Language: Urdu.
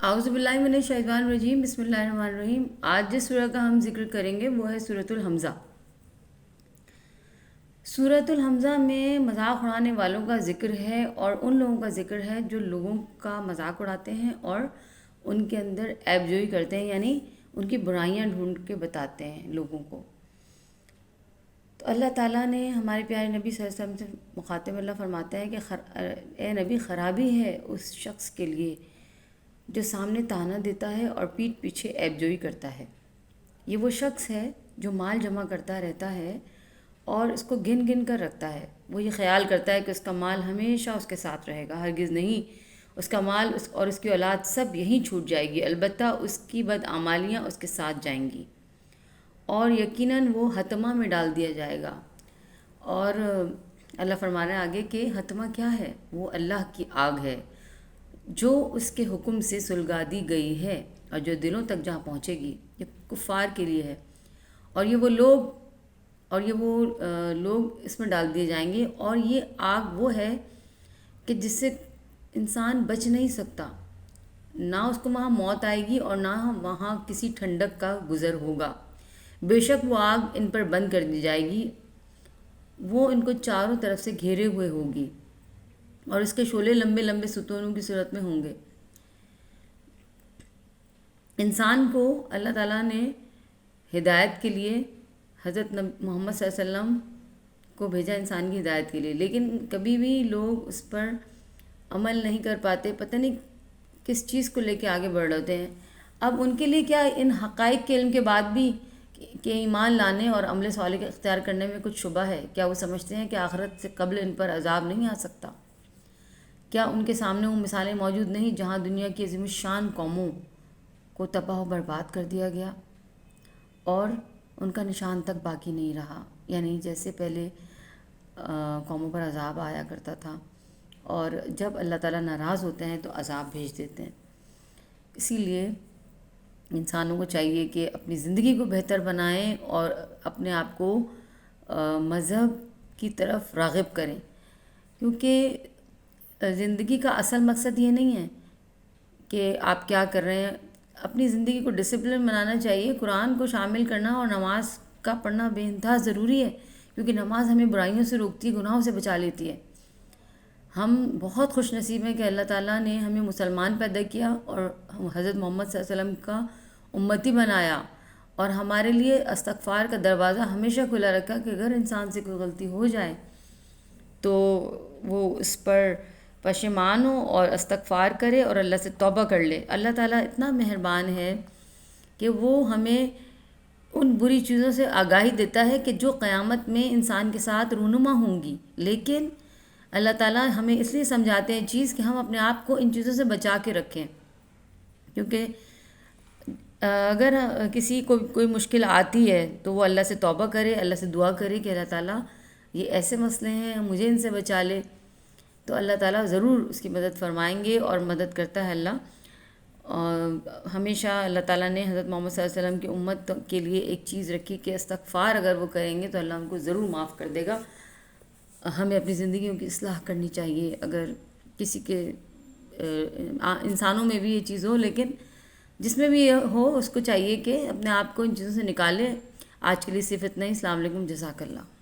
اعوذ باللہ من الشیطان الرجیم، بسم اللہ الرحمن الرحیم۔ آج جس سورہ کا ہم ذکر کریں گے وہ ہے سورۃ الحمزہ۔ سورۃ الحمزہ میں مذاق اڑانے والوں کا ذکر ہے اور ان لوگوں کا ذکر ہے جو لوگوں کا مذاق اڑاتے ہیں اور ان کے اندر عیب جوئی کرتے ہیں، یعنی ان کی برائیاں ڈھونڈ کے بتاتے ہیں لوگوں کو۔ تو اللہ تعالیٰ نے ہمارے پیارے نبی صلی اللہ علیہ وسلم سے مخاطب اللہ فرماتا ہے کہ اے نبی، خرابی ہے اس شخص کے لیے جو سامنے طعنہ دیتا ہے اور پیٹھ پیچھے عیب جوئی کرتا ہے۔ یہ وہ شخص ہے جو مال جمع کرتا رہتا ہے اور اس کو گن گن کر رکھتا ہے۔ وہ یہ خیال کرتا ہے کہ اس کا مال ہمیشہ اس کے ساتھ رہے گا، ہرگز نہیں، اس کا مال اور اس کی اولاد سب یہیں چھوٹ جائے گی، البتہ اس کی بدعمالیاں اس کے ساتھ جائیں گی اور یقیناً وہ حطمہ میں ڈال دیا جائے گا۔ اور اللہ فرما رہے ہیں آگے کہ حطمہ کیا ہے؟ وہ اللہ کی آگ ہے جو اس کے حکم سے سلگا دی گئی ہے اور جو دلوں تک جہاں پہنچے گی۔ یہ کفار کے لیے ہے اور یہ وہ لوگ اس میں ڈال دیے جائیں گے، اور یہ آگ وہ ہے کہ جس سے انسان بچ نہیں سکتا، نہ اس کو وہاں موت آئے گی اور نہ وہاں کسی ٹھنڈک کا گزر ہوگا۔ بے شک وہ آگ ان پر بند کر دی جائے گی، وہ ان کو چاروں طرف سے گھیرے ہوئے ہوگی اور اس کے شعلے لمبے لمبے ستونوں کی صورت میں ہوں گے۔ انسان کو اللہ تعالیٰ نے ہدایت کے لیے حضرت محمد صلی اللہ علیہ وسلم کو بھیجا، انسان کی ہدایت کے لیے، لیکن کبھی بھی لوگ اس پر عمل نہیں کر پاتے، پتہ نہیں کس چیز کو لے کے آگے بڑھ رہے ہیں۔ اب ان کے لیے کیا ان حقائق کے علم کے بعد بھی کہ ایمان لانے اور عمل صالح اختیار کرنے میں کچھ شبہ ہے؟ کیا وہ سمجھتے ہیں کہ آخرت سے قبل ان پر عذاب نہیں آ سکتا؟ کیا ان کے سامنے وہ مثالیں موجود نہیں جہاں دنیا کی عظیم الشان قوموں کو تباہ و برباد کر دیا گیا اور ان کا نشان تک باقی نہیں رہا؟ یعنی جیسے پہلے قوموں پر عذاب آیا کرتا تھا اور جب اللہ تعالیٰ ناراض ہوتے ہیں تو عذاب بھیج دیتے ہیں۔ اسی لیے انسانوں کو چاہیے کہ اپنی زندگی کو بہتر بنائیں اور اپنے آپ کو مذہب کی طرف راغب کریں، کیونکہ زندگی کا اصل مقصد یہ نہیں ہے کہ آپ کیا کر رہے ہیں۔ اپنی زندگی کو ڈسپلن بنانا چاہیے، قرآن کو شامل کرنا اور نماز کا پڑھنا بے انتہا ضروری ہے، کیونکہ نماز ہمیں برائیوں سے روکتی ہے، گناہوں سے بچا لیتی ہے۔ ہم بہت خوش نصیب ہیں کہ اللہ تعالیٰ نے ہمیں مسلمان پیدا کیا اور حضرت محمد صلی اللہ علیہ وسلم کا امتی بنایا، اور ہمارے لیے استغفار کا دروازہ ہمیشہ کھلا رکھا کہ اگر انسان سے کوئی غلطی ہو جائے تو وہ اس پر پشیمان ہو اور استغفار کرے اور اللہ سے توبہ کر لے۔ اللہ تعالیٰ اتنا مہربان ہے کہ وہ ہمیں ان بری چیزوں سے آگاہی دیتا ہے کہ جو قیامت میں انسان کے ساتھ رونما ہوں گی، لیکن اللہ تعالیٰ ہمیں اس لیے سمجھاتے ہیں چیز کہ ہم اپنے آپ کو ان چیزوں سے بچا کے رکھیں، کیونکہ اگر کسی کو کوئی مشکل آتی ہے تو وہ اللہ سے توبہ کرے، اللہ سے دعا کرے کہ اللہ تعالیٰ یہ ایسے مسئلے ہیں، مجھے ان سے بچا لے، تو اللہ تعالیٰ ضرور اس کی مدد فرمائیں گے اور مدد کرتا ہے اللہ۔ اور ہمیشہ اللہ تعالیٰ نے حضرت محمد صلی اللہ علیہ وسلم کی امت کے لیے ایک چیز رکھی کہ استغفار اگر وہ کریں گے تو اللہ ان کو ضرور معاف کر دے گا۔ ہمیں اپنی زندگیوں کی اصلاح کرنی چاہیے، اگر کسی کے انسانوں میں بھی یہ چیز ہو، لیکن جس میں بھی یہ ہو اس کو چاہیے کہ اپنے آپ کو ان چیزوں سے نکالے۔ آج کے لیے صرف اتنا ہی۔ السلام علیکم، جزاک اللہ۔